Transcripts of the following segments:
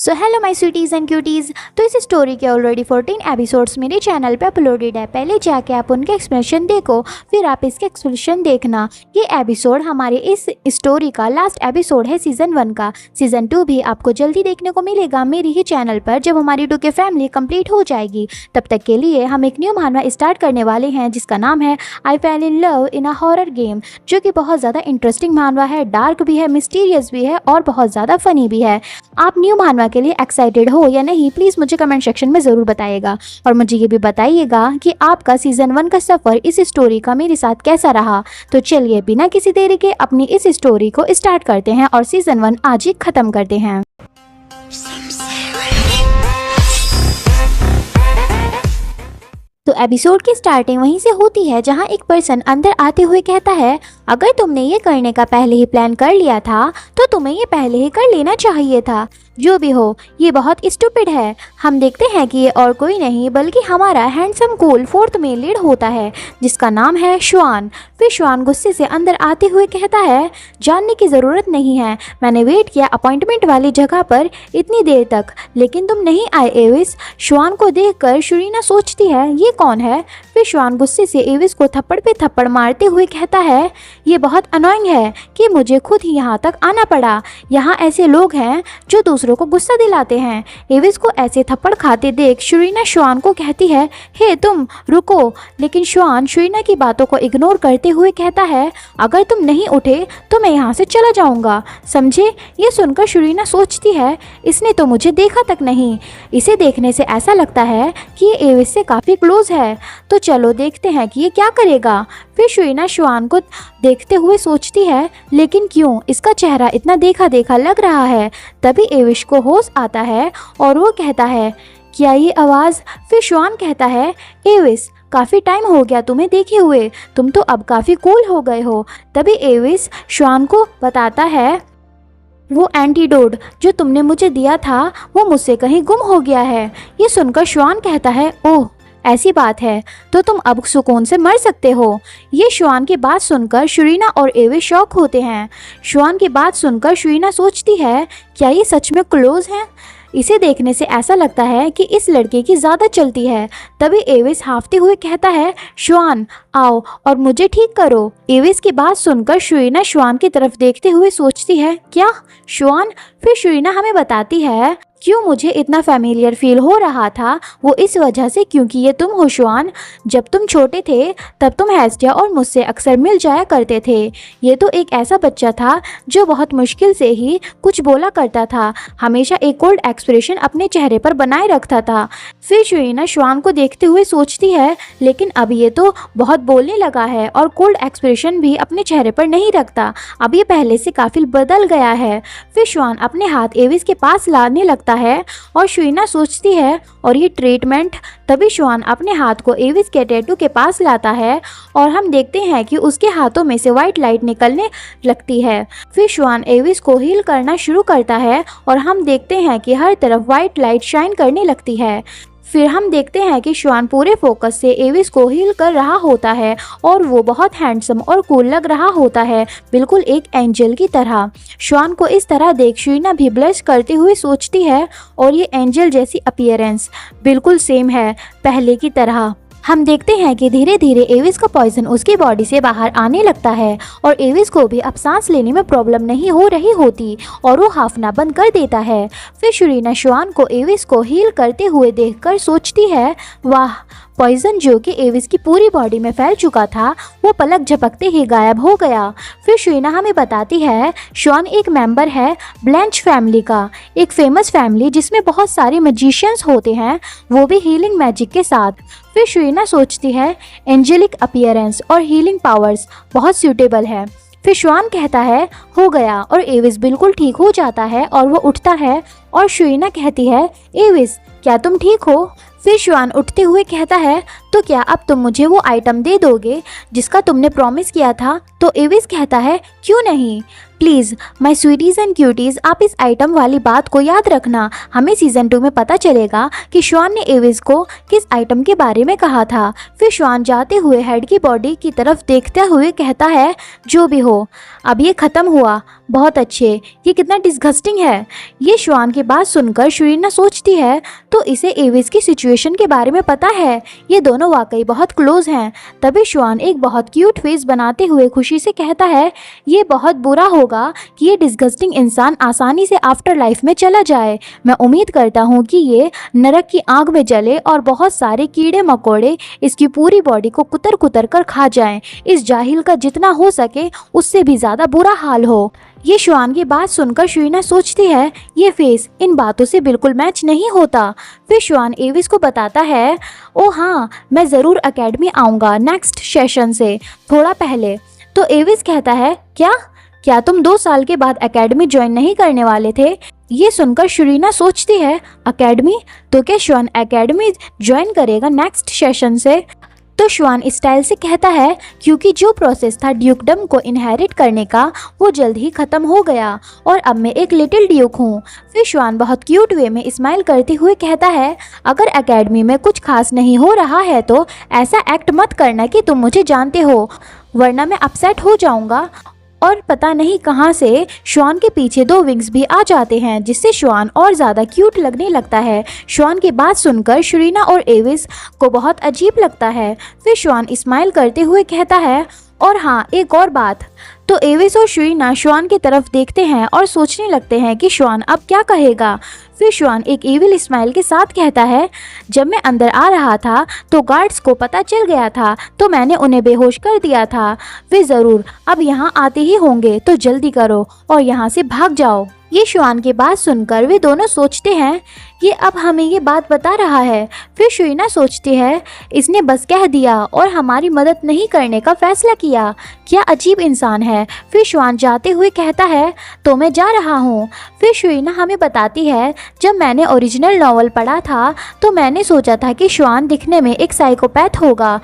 So hello my sweeties and cuties. तो इस story के ऑलरेडी 14 एपिसोड्स मेरे चैनल पे अपलोडेड है। पहले जाके आप उनके एक्सप्लेनेशन देखो, फिर आप इसके एक्सप्लेनेशन देखना। ये एपिसोड हमारे इस स्टोरी का लास्ट एपिसोड है सीज़न 1 का। सीज़न 2 भी आपको जल्दी देखने को मिलेगा मेरे ही चैनल पर, जब हमारी 2K फैमिली कंप्लीट हो जाएगी। तब तक के लिए हम एक न्यू मानवा स्टार्ट करने वाले हैं जिसका नाम है I fell in love in a horror game, जो कि बहुत ज़्यादा इंटरेस्टिंग मानवा है, डार्क भी है, मिस्टीरियस भी है और बहुत ज़्यादा फनी भी है। आप न्यू मानवा के लिए एक्साइटेड हो या नहीं, प्लीज़ मुझे कमेंट सेक्शन में ज़रूर बताइएगा। और मुझे ये भी बताइएगा कि आपका सीज़न 1 का सफ़र इस स्टोरी का मेरे साथ कैसा रहा। तो चलिए बिना किसी देरी के अपनी इस स्टोरी को स्टार्ट करते हैं और सीज़न 1 आज ही ख़त्म करते हैं। तो एपिसोड की स्टार्टिंग वहीं से होती है जहां एक पर्सन अंदर आते हुए कहता है, अगर तुमने ये करने का पहले ही प्लान कर लिया था तो तुम्हें ये पहले ही कर लेना चाहिए था। जो भी हो, ये बहुत स्टूपिड है। हम देखते हैं कि ये और कोई नहीं बल्कि हमारा handsome cool 4th male lead होता है जिसका नाम है श्वान। फिर श्वान गुस्से से अंदर आते हुए कहता है, जानने की ज़रूरत नहीं है, मैंने वेट किया अपॉइंटमेंट वाली जगह पर इतनी देर तक, लेकिन तुम नहीं आए एविस। श्वान को देखकर शरीना सोचती है, ये कौन है। फिर श्वान गुस्से से एविस को थप्पड़ पे थप्पड़ मारते हुए कहता है, ये बहुत अनोइंग है कि मुझे खुद ही यहाँ तक आना पड़ा। यहाँ ऐसे लोग हैं जो दूसरों को गुस्सा दिलाते हैं। एविस को ऐसे थप्पड़ खाते देख शरीना श्वान को कहती है, हे तुम रुको। लेकिन श्वान शरीना की बातों को इग्नोर करते हुए कहता है, अगर तुम नहीं उठे तो मैं यहाँ से चला जाऊँगा, समझे। ये सुनकर शरीना सोचती है, इसने तो मुझे देखा तक नहीं। इसे देखने से ऐसा लगता है कि ये एविस से काफ़ी क्लोज है, तो चलो देखते हैं कि ये क्या करेगा। फिर शरीना श्वान को देखते हुए सोचती है, लेकिन क्यों इसका चेहरा इतना देखा देखा लग रहा है। तभी एविस को होश आता है और वो कहता है, क्या ये आवाज़। फिर श्वान कहता है, एविस काफ़ी टाइम हो गया तुम्हें देखे हुए, तुम तो अब काफ़ी कूल हो गए हो। तभी एविस श्वान को बताता है, वो एंटीडोट जो तुमने मुझे दिया था वो मुझसे कहीं गुम हो गया है। ये सुनकर श्वान कहता है, ओह ऐसी बात है, तो तुम अब सुकून से मर सकते हो। ये श्वान की बात सुनकर शरीना और एविस शॉक होते हैं। श्वान की बात सुनकर शरीना सोचती है, क्या ये सच में क्लोज हैं। इसे देखने से ऐसा लगता है कि इस लड़के की ज़्यादा चलती है। तभी एविस हांफते हुए कहता है, श्वान आओ और मुझे ठीक करो। एविस की बात सुनकर शरीना श्वान की तरफ देखते हुए सोचती है, क्या श्वान। फिर शरीना हमें बताती है, क्यों मुझे इतना फैमिलियर फील हो रहा था, वो इस वजह से क्योंकि ये तुम हो श्वान। जब तुम छोटे थे तब तुम हेस्टिया और मुझसे अक्सर मिल जाया करते थे। ये तो एक ऐसा बच्चा था जो बहुत मुश्किल से ही कुछ बोला करता था, हमेशा एक कोल्ड एक्सप्रेशन अपने चेहरे पर बनाए रखता था। फिर शरीना श्वान को देखते हुए सोचती है, लेकिन अब ये तो बहुत बोलने लगा है और कोल्ड एक्सप्रेशन भी अपने चेहरे पर नहीं रखता, अब ये पहले से काफ़ी बदल गया है। फिर श्वान अपने हाथ एविस के पास लाने लगता है और शरीना सोचती है, और ये ट्रीटमेंट। तभी श्वान अपने हाथ को एविस के टैटू के पास लाता है और हम देखते हैं कि उसके हाथों में से वाइट लाइट निकलने लगती है। फिर श्वान एविस को हील करना शुरू करता है और हम देखते हैं कि हर तरफ वाइट लाइट शाइन करने लगती है। फिर हम देखते हैं कि श्वान पूरे फोकस से एविस को हील कर रहा होता है और वो बहुत हैंडसम और कूल लग रहा होता है, बिल्कुल एक एंजल की तरह। श्वान को इस तरह देख शरीना भी ब्लश करते हुए सोचती है, और ये एंजल जैसी अपीयरेंस बिल्कुल सेम है पहले की तरह। हम देखते हैं कि धीरे धीरे एविस का पॉइजन उसकी बॉडी से बाहर आने लगता है और एविस को भी अब सांस लेने में प्रॉब्लम नहीं हो रही होती और वो हाफना बंद कर देता है। फिर शरीना श्वान को एविस को हील करते हुए देखकर सोचती है, वाह, पॉइजन जो कि एविस की पूरी बॉडी में फैल चुका था वो पलक झपकते ही गायब हो गया। फिर शरीना हमें बताती है, श्वान एक मेंबर है ब्लैंच फैमिली का, एक फेमस फैमिली जिसमें बहुत सारे मैजिशियंस होते हैं, वो भी हीलिंग मैजिक के साथ। फिर शरीना सोचती है, एंजेलिक अपीयरेंस और हीलिंग पावर्स बहुत सूटेबल है। फिर श्वान कहता है, हो गया, और एविस बिल्कुल ठीक हो जाता है और वो उठता है और शरीना कहती है, एविस क्या तुम ठीक हो। फिर श्वान उठते हुए कहता है, तो क्या अब तुम मुझे वो आइटम दे दोगे जिसका तुमने प्रॉमिस किया था। तो एविस कहता है, क्यों नहीं। Please my sweeties and cuties, आप इस आइटम वाली बात को याद रखना। हमें सीज़न 2 में पता चलेगा कि श्वान ने एविस को किस आइटम के बारे में कहा था। फिर श्वान जाते हुए हेड की बॉडी की तरफ देखते हुए कहता है, जो भी हो अब ये ख़त्म हुआ, बहुत अच्छे, ये कितना डिस्गस्टिंग है। ये श्वान की बात सुनकर शरीना सोचती है तो इसे एविस की सिचुएशन के बारे में पता है, ये दोनों वाकई बहुत क्लोज हैं। तभी श्वान एक बहुत क्यूट फेस बनाते हुए खुशी से कहता है, ये बहुत बुरा होगा कि ये डिस्गस्टिंग इंसान आसानी से आफ्टर लाइफ में चला जाए। मैं उम्मीद करता हूँ कि ये नरक की आग में जले और बहुत सारे कीड़े मकोड़े इसकी पूरी बॉडी को कुतर कुतर कर खा जाएं। इस जाहिल का जितना हो सके उससे भी ज़्यादा बुरा हाल हो। ये श्वान की बात सुनकर शरीना सोचती है, ये फेस इन बातों से बिल्कुल मैच नहीं होता। फिर श्वान एविस को बताता है, ओ हाँ, मैं ज़रूर एकेडमी आऊँगा नेक्स्ट सेशन से थोड़ा पहले। तो एविस कहता है, क्या तुम 2 साल के बाद एकेडमी ज्वाइन नहीं करने वाले थे? ये सुनकर शरीना सोचती है, एकेडमी? तो क्या श्वान एकेडमी ज्वाइन करेगा नेक्स्ट सेशन से? तो श्वान इस स्टाइल से कहता है, क्योंकि जो प्रोसेस था ड्यूकडम को इनहेरिट करने का वो जल्द ही ख़त्म हो गया और अब मैं एक लिटिल ड्यूक हूँ। फिर श्वान बहुत क्यूट वे में स्माइल करते हुए कहता है, अगर एकेडमी में कुछ खास नहीं हो रहा है तो ऐसा एक्ट मत करना कि तुम मुझे जानते हो, वरना मैं अपसेट हो जाऊँगा। और पता नहीं कहाँ से श्वान के पीछे 2 विंग्स भी आ जाते हैं जिससे श्वान और ज़्यादा क्यूट लगने लगता है। श्वान की बात सुनकर शरीना और एविस को बहुत अजीब लगता है। फिर श्वान स्माइल करते हुए कहता है, और हाँ, एक और बात। तो एविस और शरीना श्वान की तरफ देखते हैं और सोचने लगते हैं कि श्वान अब क्या कहेगा। फिर श्वान एक इविल स्माइल के साथ कहता है, जब मैं अंदर आ रहा था तो गार्ड्स को पता चल गया था तो मैंने उन्हें बेहोश कर दिया था। वे ज़रूर अब यहाँ आते ही होंगे, तो जल्दी करो और यहाँ से भाग जाओ। ये श्वान की बात सुनकर वे दोनों सोचते हैं, ये अब हमें ये बात बता रहा है। फिर शरीना सोचती है, इसने बस कह दिया और हमारी मदद नहीं करने का फैसला किया, क्या अजीब इंसान है। फिर श्वान जाते हुए कहता है, तो मैं जा रहा हूँ। फिर शरीना हमें बताती है, जब मैंने ओरिजिनल नॉवल पढ़ा था तो मैंने सोचा था कि श्वान दिखने में एक साइकोपैथ होगा,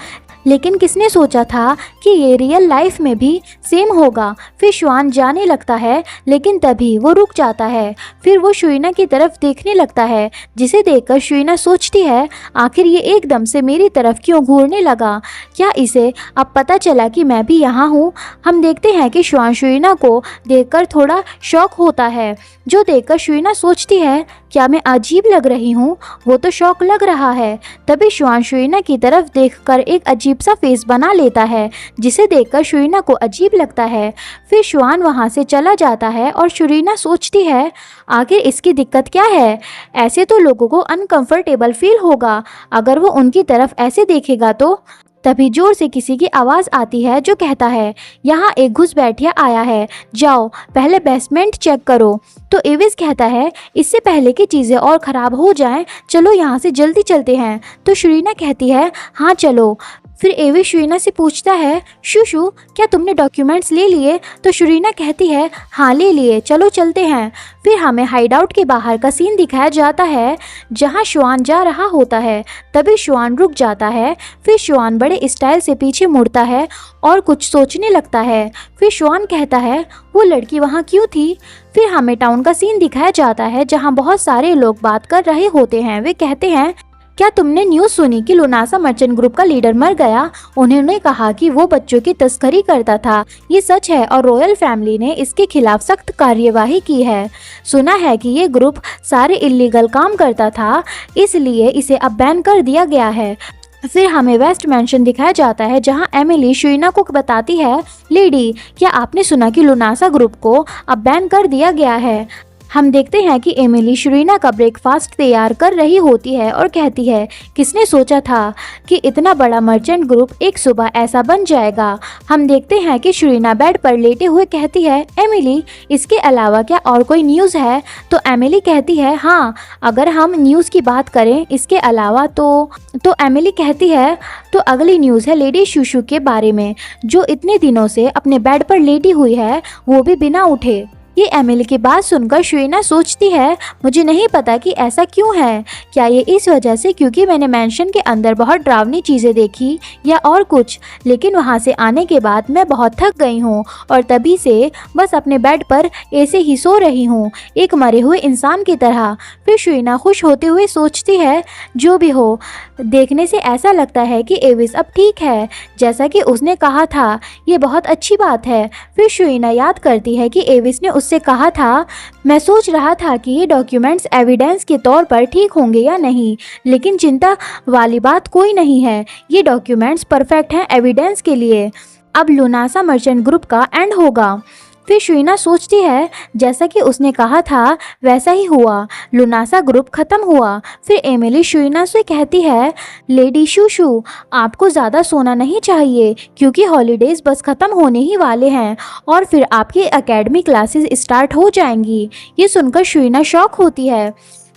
लेकिन किसने सोचा था कि ये रियल लाइफ में भी सेम होगा। फिर श्वान जाने लगता है लेकिन तभी वो रुक जाता है। फिर वो शरीना की तरफ देखने लगता है, जिसे देखकर शरीना सोचती है, आखिर ये एकदम से मेरी तरफ क्यों घूरने लगा, क्या इसे अब पता चला कि मैं भी यहाँ हूँ। हम देखते हैं कि श्वान शरीना को देखकर थोड़ा शॉक होता है, जो देखकर शरीना सोचती है, क्या मैं अजीब लग रही हूँ? वो तो शौक लग रहा है। तभी श्वान शरीना की तरफ देखकर एक अजीब सा फेस बना लेता है, जिसे देखकर शरीना को अजीब लगता है। फिर श्वान वहाँ से चला जाता है और शरीना सोचती है, आखिर इसकी दिक्कत क्या है? ऐसे तो लोगों को अनकंफर्टेबल फील होगा अगर वो उनकी तरफ ऐसे देखेगा तो। तभी जोर से किसी की आवाज़ आती है जो कहता है, यहाँ एक घुसपैठिया आया है, जाओ पहले बेसमेंट चेक करो। तो एविस कहता है, इससे पहले कि चीज़ें और ख़राब हो जाएं, चलो यहाँ से जल्दी चलते हैं। तो शरीना कहती है, हाँ चलो। फिर एविस शरीना से पूछता है, शूशु क्या तुमने डॉक्यूमेंट्स ले लिए? तो शरीना कहती है, हाँ ले लिए, चलो चलते हैं। फिर हमें हाइड आउट के बाहर का सीन दिखाया जाता है जहाँ श्वान जा रहा होता है। तभी श्वान रुक जाता है। फिर श्वान बड़े स्टाइल से पीछे मुड़ता है और कुछ सोचने लगता है। फिर श्वान कहता है, वो लड़की वहाँ क्यों थी? फिर हमें टाउन का सीन दिखाया जाता है जहाँ बहुत सारे लोग बात कर रहे होते हैं। वे कहते हैं, क्या तुमने न्यूज़ सुनी कि लुनासा मर्चेंट ग्रुप का लीडर मर गया? उन्होंने कहा कि वो बच्चों की तस्करी करता था। ये सच है और रॉयल फैमिली ने इसके खिलाफ सख्त कार्यवाही की है। सुना है कि ये ग्रुप सारे इलीगल काम करता था, इसलिए इसे अब बैन कर दिया गया है। फिर हमें वेस्ट मैंशन दिखाया जाता है जहां एमिली शरीना को बताती है, लेडी क्या आपने सुना कि लुनासा ग्रुप को अब बैन कर दिया गया है? हम देखते हैं कि एमिली शरीना का ब्रेकफास्ट तैयार कर रही होती है और कहती है, किसने सोचा था कि इतना बड़ा मर्चेंट ग्रुप एक सुबह ऐसा बन जाएगा। हम देखते हैं कि शरीना बेड पर लेटे हुए कहती है, एमिली इसके अलावा क्या और कोई न्यूज़ है? तो एमिली कहती है, हाँ अगर हम न्यूज़ की बात करें इसके अलावा तो एमिली कहती है, तो अगली न्यूज़ है लेडी शूशु के बारे में, जो इतने दिनों से अपने बेड पर लेटी हुई है, वो भी बिना उठे। ये एमिली की बात सुनकर शुइना सोचती है, मुझे नहीं पता कि ऐसा क्यों है। क्या ये इस वजह से क्योंकि मैंने मैंशन के अंदर बहुत डरावनी चीज़ें देखी या और कुछ। लेकिन वहाँ से आने के बाद मैं बहुत थक गई हूँ और तभी से बस अपने बेड पर ऐसे ही सो रही हूँ, एक मरे हुए इंसान की तरह। फिर शुइना खुश होते हुए सोचती है, जो भी हो, देखने से ऐसा लगता है कि एविस अब ठीक है, जैसा कि उसने कहा था। ये बहुत अच्छी बात है। फिर शुइना याद करती है कि एविस ने उससे कहा था, मैं सोच रहा था कि ये डॉक्यूमेंट्स एविडेंस के तौर पर ठीक होंगे या नहीं, लेकिन चिंता वाली बात कोई नहीं है। ये डॉक्यूमेंट्स परफेक्ट हैं एविडेंस के लिए। अब लुनासा मर्चेंट ग्रुप का एंड होगा। फिर शुइना सोचती है, जैसा कि उसने कहा था वैसा ही हुआ, लुनासा ग्रुप खत्म हुआ। फिर एमिली शुइना से कहती है, लेडी शूशू, आपको ज़्यादा सोना नहीं चाहिए क्योंकि हॉलीडेज़ बस ख़त्म होने ही वाले हैं और फिर आपकी एकेडमी क्लासेस स्टार्ट हो जाएंगी। ये सुनकर शुइना शॉक होती है।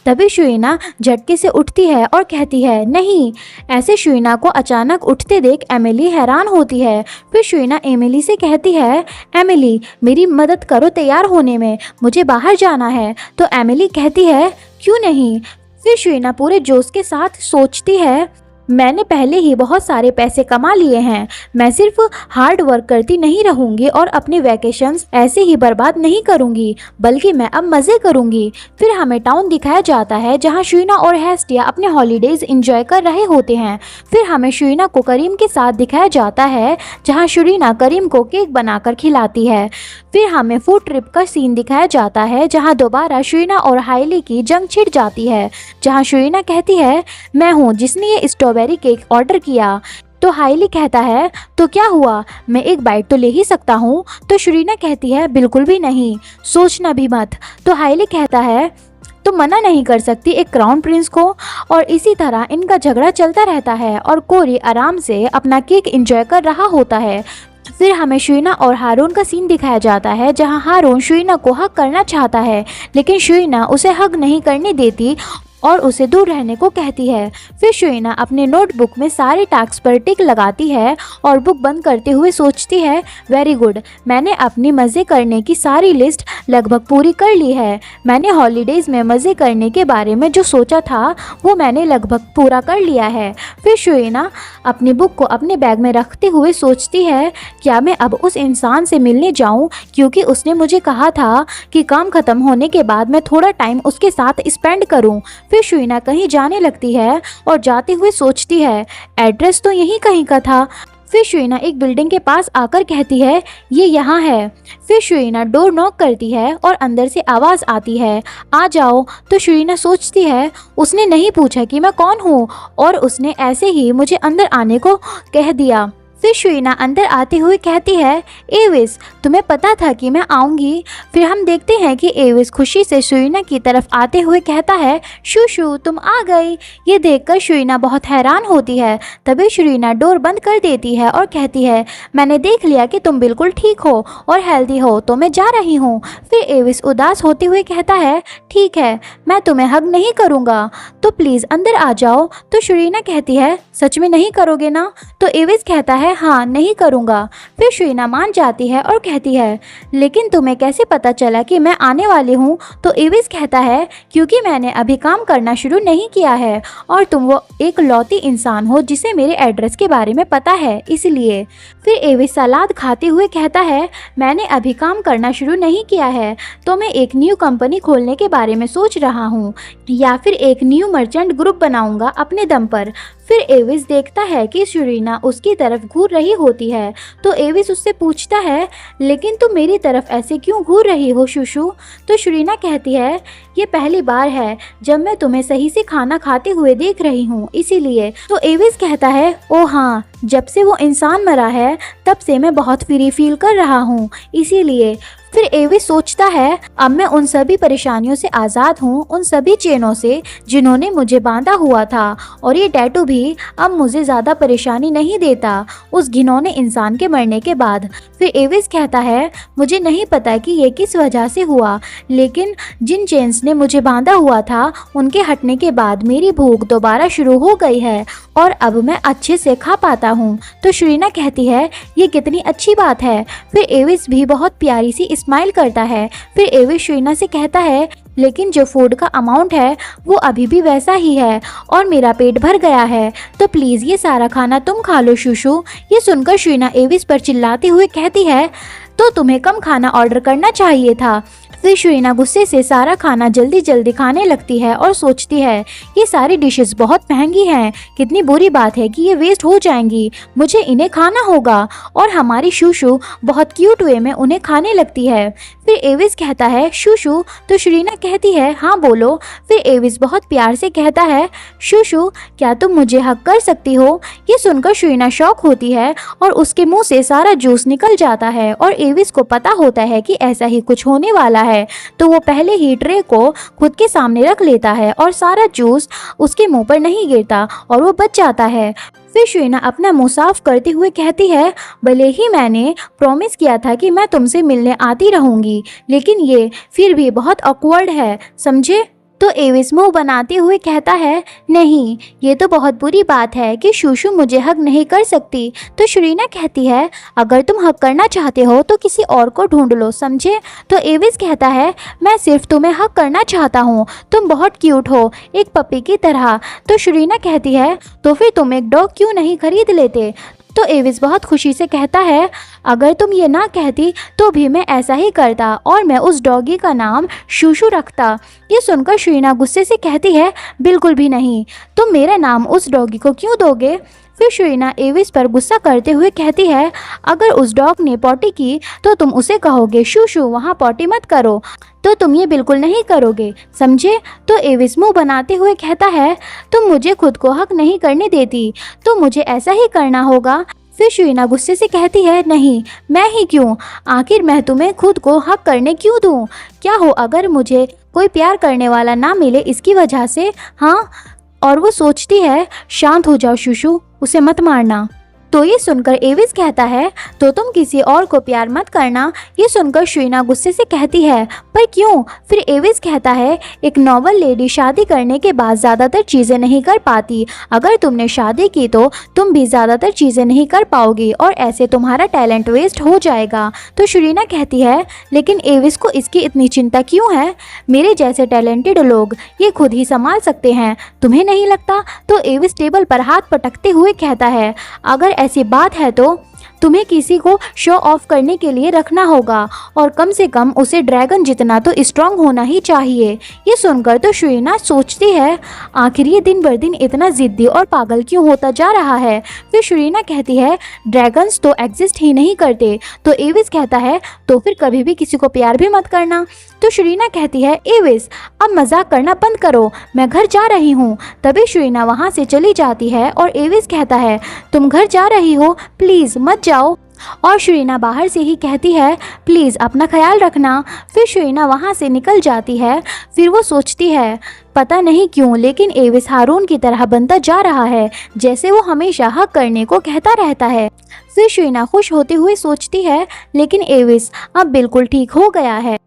तभी शुइना झटके से उठती है और कहती है, नहीं। ऐसे शुइना को अचानक उठते देख एमिली हैरान होती है। फिर शुइना एमिली से कहती है, एमिली, मेरी मदद करो तैयार होने में, मुझे बाहर जाना है। तो एमिली कहती है, क्यों नहीं। फिर शुइना पूरे जोश के साथ सोचती है, मैंने पहले ही बहुत सारे पैसे कमा लिए हैं, मैं सिर्फ हार्ड वर्क करती नहीं रहूँगी और अपने वैकेशंस ऐसे ही बर्बाद नहीं करूँगी, बल्कि मैं अब मज़े करूँगी। फिर हमें टाउन दिखाया जाता है जहाँ शुइना और हेस्टिया अपने हॉलीडेज़ एंजॉय कर रहे होते हैं। फिर हमें शुइना को करीम के साथ दिखाया जाता है जहाँ शुइना करीम को केक बनाकर खिलाती है। फिर हमें फूड ट्रिप का सीन दिखाया जाता है जहाँ दोबारा शुइना और हाइली की जंग छिड़ जाती है, जहाँ शुइना कहती है, मैं हूँ जिसने ये स्ट्रॉबेरी केक ऑर्डर किया। तो हाइली कहता है, तो क्या हुआ, मैं एक बाइट तो ले ही सकता हूँ। तो शुइना कहती है, बिल्कुल भी नहीं, सोचना भी मत। तो हाइली कहता है, तो मना नहीं कर सकती एक क्राउन प्रिंस को। और इसी तरह इनका झगड़ा चलता रहता है और कोरी आराम से अपना केक एंजॉय कर रहा होता है। फिर हमें शुइना और हारून का सीन दिखाया जाता है जहां हारून शुइना को हग करना चाहता है, लेकिन शुइना उसे हग नहीं करने देती और उसे दूर रहने को कहती है। फिर शुइना अपने नोटबुक में सारे टास्क पर टिक लगाती है और बुक बंद करते हुए सोचती है, वेरी गुड, मैंने अपनी मज़े करने की सारी लिस्ट लगभग पूरी कर ली है। मैंने हॉलीडेज़ में मज़े करने के बारे में जो सोचा था वो मैंने लगभग पूरा कर लिया है। फिर शुइना अपनी बुक को अपने बैग में रखते हुए सोचती है, क्या मैं अब उस इंसान से मिलने जाऊं, क्योंकि उसने मुझे कहा था कि काम ख़त्म होने के बाद मैं थोड़ा टाइम उसके साथ स्पेंड करूं। फिर शुइना कहीं जाने लगती है और जाते हुए सोचती है, एड्रेस तो यहीं कहीं का था। फिर शुइना एक बिल्डिंग के पास आकर कहती है, ये यहाँ है। फिर शुइना डोर नॉक करती है और अंदर से आवाज़ आती है, आ जाओ। तो शुइना सोचती है, उसने नहीं पूछा कि मैं कौन हूँ और उसने ऐसे ही मुझे अंदर आने को कह दिया। फिर शुइना अंदर आते हुए कहती है, एविस, तुम्हें पता था कि मैं आऊँगी। फिर हम देखते हैं कि एविस खुशी से शुइना की तरफ आते हुए कहता है, शूशू, तुम आ गई। ये देखकर शुइना बहुत हैरान होती है। तभी शुइना डोर बंद कर देती है और कहती है, मैंने देख लिया कि तुम बिल्कुल ठीक हो और हेल्दी हो, तो मैं जा रही हूँ। फिर एविस उदास होते हुए कहता है, ठीक है, मैं तुम्हें हग नहीं करूँगा, तो प्लीज़ अंदर आ जाओ। तो शुइना कहती है, सच में नहीं करोगे ना। तो एविस कहता है, हाँ, नहीं करूँगा। फिर शुइना मान जाती है और कहती है, लेकिन तुम्हें कैसे पता चला कि मैं आने वाली हूँ। तो एविस कहता है, क्योंकि मैंने अभी काम करना शुरू नहीं किया है और तुम वो एक लौती इंसान हो जिसे मेरे एड्रेस के बारे में पता है, इसलिए। फिर एविस सलाद खाते हुए कहता है, मैंने अभी काम करना शुरू नहीं किया है, तो मैं एक न्यू कंपनी खोलने के बारे में सोच रहा हूँ या फिर एक न्यू मर्चेंट ग्रुप बनाऊंगा अपने दम पर। फिर एविस देखता है कि शुइना उसकी तरफ घूर रही होती है। तो एविस उससे पूछता है, लेकिन तुम मेरी तरफ ऐसे क्यों घूर रही हो शूशू। तो शुइना कहती है, ये पहली बार है जब मैं तुम्हें सही से खाना खाते हुए देख रही हूँ, इसीलिए। तो एविस कहता है, ओ हाँ, जब से वो इंसान मरा है तब से मैं बहुत फ्री फील कर रहा हूँ, इसीलिए। फिर एविस सोचता है, अब मैं उन सभी परेशानियों से आज़ाद हूँ, उन सभी चेनों से जिन्होंने मुझे बांधा हुआ था, और ये टैटू भी अब मुझे ज़्यादा परेशानी नहीं देता उस घिनौने इंसान के मरने के बाद। फिर एविस कहता है, मुझे नहीं पता कि ये किस वजह से हुआ, लेकिन जिन चेन्स ने मुझे बांधा हुआ था उनके हटने के बाद मेरी भूख दोबारा शुरू हो गई है और अब मैं अच्छे से खा पाता हूँ। तो शुइना कहती है, ये कितनी अच्छी बात है। फिर एविस भी बहुत प्यारी सी स्माइल करता है। फिर एविस शुइना से कहता है, लेकिन जो फूड का अमाउंट है वो अभी भी वैसा ही है और मेरा पेट भर गया है, तो प्लीज़ ये सारा खाना तुम खा लो शुशु। ये सुनकर शुइना एविस पर चिल्लाते हुए कहती है, तो तुम्हें कम खाना ऑर्डर करना चाहिए था। फिर शुइना गुस्से से सारा खाना जल्दी जल्दी खाने लगती है और सोचती है, ये सारी डिशेस बहुत महंगी हैं, कितनी बुरी बात है कि ये वेस्ट हो जाएंगी, मुझे इन्हें खाना होगा। और हमारी शुशु बहुत क्यूट वे में उन्हें खाने लगती है। फिर एविस कहता है, शुशु, तो शुइना कहती है, हाँ बोलो। फिर एविस बहुत प्यार से कहता है, शुशु क्या तुम मुझे हक कर सकती हो। ये सुनकर शुइना शॉक होती है और उसके मुंह से सारा जूस निकल जाता है और एविस को पता होता है कि ऐसा ही कुछ होने वाला है। तो वो पहले ही ट्रे को खुद के सामने रख लेता है और सारा जूस उसके मुंह पर नहीं गिरता और वो बच जाता है। फिर शुइना अपना मुंह साफ करते हुए कहती है, भले ही मैंने प्रॉमिस किया था कि मैं तुमसे मिलने आती रहूंगी, लेकिन ये फिर भी बहुत ऑकवर्ड है, समझे। तो एविस मुंह बनाते हुए कहता है, नहीं ये तो बहुत बुरी बात है कि शुशु मुझे हक नहीं कर सकती। तो शुइना कहती है, अगर तुम हक करना चाहते हो तो किसी और को ढूंढ लो, समझे। तो एविस कहता है, मैं सिर्फ तुम्हें हक करना चाहता हूँ, तुम बहुत क्यूट हो, एक पपी की तरह। तो शुइना कहती है, तो फिर तुम एक डॉग क्यों नहीं खरीद लेते। तो एविस बहुत खुशी से कहता है, अगर तुम ये ना कहती तो भी मैं ऐसा ही करता और मैं उस डॉगी का नाम शुशु रखता। ये सुनकर शुइना गुस्से से कहती है, बिल्कुल भी नहीं, तुम मेरा नाम उस डॉगी को क्यों दोगे। फिर शुइना एविस पर गुस्सा करते हुए कहती है, अगर उस डॉग ने पॉटी की तो तुम उसे कहोगे, शुशु वहाँ पॉटी मत करो, तो तुम ये बिल्कुल नहीं करोगे, समझे। तो एविस मुंह बनाते हुए कहता है, तुम मुझे खुद को हक नहीं करने देती, तो मुझे ऐसा ही करना होगा। फिर शुइना गुस्से से कहती है, नहीं मैं ही क्यों, आखिर मैं तुम्हें खुद को हक करने क्यों दूँ। क्या हो अगर मुझे कोई प्यार करने वाला ना मिले इसकी वजह से, हाँ। और वो सोचती है, शांत हो जाओ शुशु, उसे मत मारना। तो ये सुनकर एविस कहता है, तो तुम किसी और को प्यार मत करना। ये सुनकर शुइना गुस्से से कहती है, पर क्यों। फिर एविस कहता है, एक नॉबल लेडी शादी करने के बाद ज़्यादातर चीज़ें नहीं कर पाती, अगर तुमने शादी की तो तुम भी ज़्यादातर चीज़ें नहीं कर पाओगी और ऐसे तुम्हारा टैलेंट वेस्ट हो जाएगा। तो शुइना कहती है, लेकिन एविस को इसकी इतनी चिंता क्यों है, मेरे जैसे टैलेंटेड लोग ये खुद ही संभाल सकते हैं, तुम्हें नहीं लगता। तो एविस टेबल पर हाथ पटकते हुए कहता है, अगर ऐसी बात है तो तुम्हें किसी को शो ऑफ करने के लिए रखना होगा और कम से कम उसे ड्रैगन जितना तो स्ट्रांग होना ही चाहिए। ये सुनकर तो शुइना सोचती है, आखिर ये दिन बर दिन इतना जिद्दी और पागल क्यों होता जा रहा है। फिर शुइना कहती है, ड्रैगन्स तो एग्जिस्ट ही नहीं करते। तो एविस कहता है, तो फिर कभी भी किसी को प्यार भी मत करना। तो शुइना कहती है, एविस अब मजाक करना बंद करो, मैं घर जा रही हूँ। तभी शुइना वहाँ से चली जाती है और एविस कहता है, तुम घर जा रही हो, प्लीज़ मत जाओ। और शुइना बाहर से ही कहती है, प्लीज़ अपना ख्याल रखना। फिर शुइना वहाँ से निकल जाती है। फिर वो सोचती है, पता नहीं क्यों लेकिन एविस हारून की तरह बनता जा रहा है, जैसे वो हमेशा हक करने को कहता रहता है। फिर शुइना खुश होते हुए सोचती है, लेकिन एविस अब बिल्कुल ठीक हो गया है।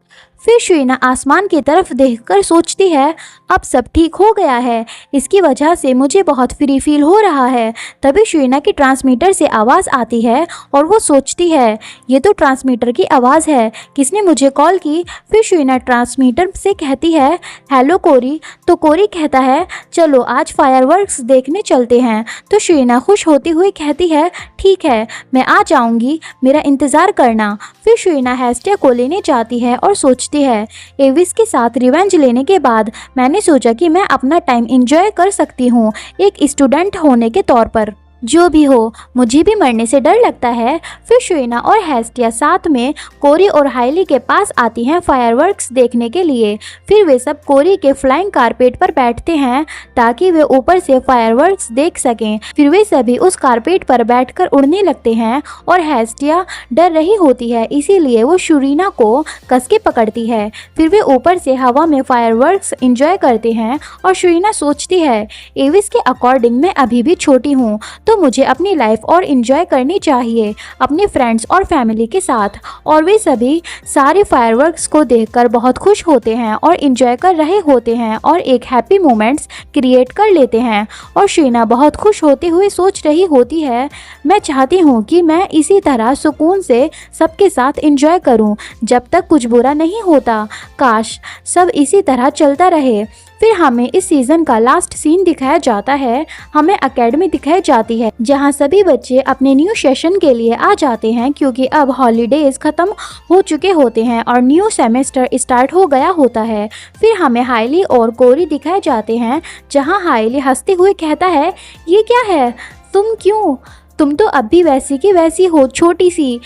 फिर शुइना आसमान की तरफ देखकर सोचती है, अब सब ठीक हो गया है, इसकी वजह से मुझे बहुत फ्री फील हो रहा है। तभी शुइना की ट्रांसमीटर से आवाज़ आती है और वो सोचती है, ये तो ट्रांसमीटर की आवाज़ है, किसने मुझे कॉल की। फिर शुइना ट्रांसमीटर से कहती है, हेलो कोरी। तो कोरी कहता है, चलो आज फायरवर्क्स देखने चलते हैं। तो शुइना खुश होती हुई कहती है, ठीक है मैं आ जाऊंगी, मेरा इंतज़ार करना। फिर शुइना हेस्टिया को लेने जाती है और सोचती है, एविस के साथ रिवेंज लेने के बाद मैंने सोचा कि मैं अपना टाइम एंजॉय कर सकती हूँ एक स्टूडेंट होने के तौर पर। जो भी हो, मुझे भी मरने से डर लगता है। फिर शुइना और हेस्टिया साथ में कोरी और हाइली के पास आती हैं फायरवर्क्स देखने के लिए। फिर वे सब कोरी के फ्लाइंग कारपेट पर बैठते हैं ताकि वे ऊपर से फायरवर्क्स देख सकें। फिर वे सभी उस कारपेट पर बैठकर उड़ने लगते हैं और हेस्टिया डर रही होती है, इसीलिए वो शुइना को कस के पकड़ती है। फिर वे ऊपर से हवा में फायरवर्क्स एंजॉय करते हैं और शुइना सोचती है, एविस के अकॉर्डिंग मैं अभी भी छोटी हूँ, तो मुझे अपनी लाइफ और इन्जॉय करनी चाहिए अपने फ्रेंड्स और फैमिली के साथ। और वे सभी सारे फायरवर्क्स को देखकर बहुत खुश होते हैं और इन्जॉय कर रहे होते हैं और एक हैप्पी मोमेंट्स क्रिएट कर लेते हैं। और शीना बहुत खुश होते हुए सोच रही होती है, मैं चाहती हूँ कि मैं इसी तरह सुकून से सबके साथ एंजॉय करूँ जब तक कुछ बुरा नहीं होता। काश सब इसी तरह चलता रहे। फिर हमें इस सीज़न का लास्ट सीन दिखाया जाता है। हमें एकेडमी दिखाई जाती है जहाँ सभी बच्चे अपने न्यू सेशन के लिए आ जाते हैं क्योंकि अब हॉलीडेज ख़त्म हो चुके होते हैं और न्यू सेमेस्टर स्टार्ट हो गया होता है। फिर हमें हाइली और कोरी दिखाए जाते हैं जहाँ हाइली हंसते हुए कहता है, ये क्या है, तुम तो अब भी वैसी की वैसी हो, छोटी सी।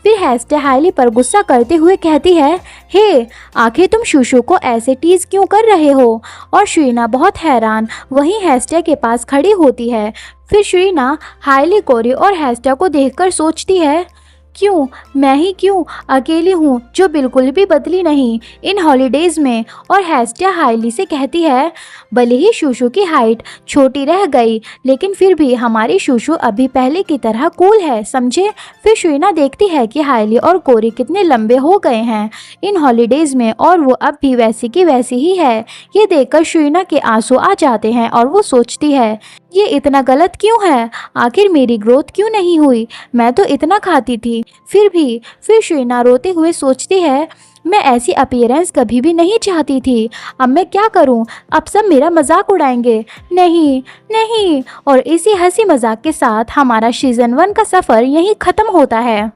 फिर हेस्टे हाइली पर गुस्सा करते हुए कहती है, हे आखिर तुम शूशु को ऐसे टीज क्यों कर रहे हो। और शीना बहुत हैरान वहीं हेस्टे के पास खड़ी होती है। फिर शीना हाइली, कोरी और हेस्टे को देखकर सोचती है, क्यों मैं ही क्यों अकेली हूँ जो बिल्कुल भी बदली नहीं इन हॉलीडेज़ में। और हेस्टिया हाइली से कहती है, भले ही शूशु की हाइट छोटी रह गई लेकिन फिर भी हमारी शूशु अभी पहले की तरह कूल है, समझे। फिर शीना देखती है कि हाइली और कोरी कितने लंबे हो गए हैं इन हॉलीडेज़ में और वो अब भी वैसी की वैसी ही है। ये देखकर शीना के आंसू आ जाते हैं और वो सोचती है, ये इतना गलत क्यों है, आखिर मेरी ग्रोथ क्यों नहीं हुई, मैं तो इतना खाती थी। फिर शीना रोते हुए सोचती है, मैं ऐसी अपीयरेंस कभी भी नहीं चाहती थी, अब मैं क्या करूं, अब सब मेरा मजाक उड़ाएंगे, नहीं नहीं। और इसी हंसी मजाक के साथ हमारा सीज़न 1 का सफ़र यहीं ख़त्म होता है।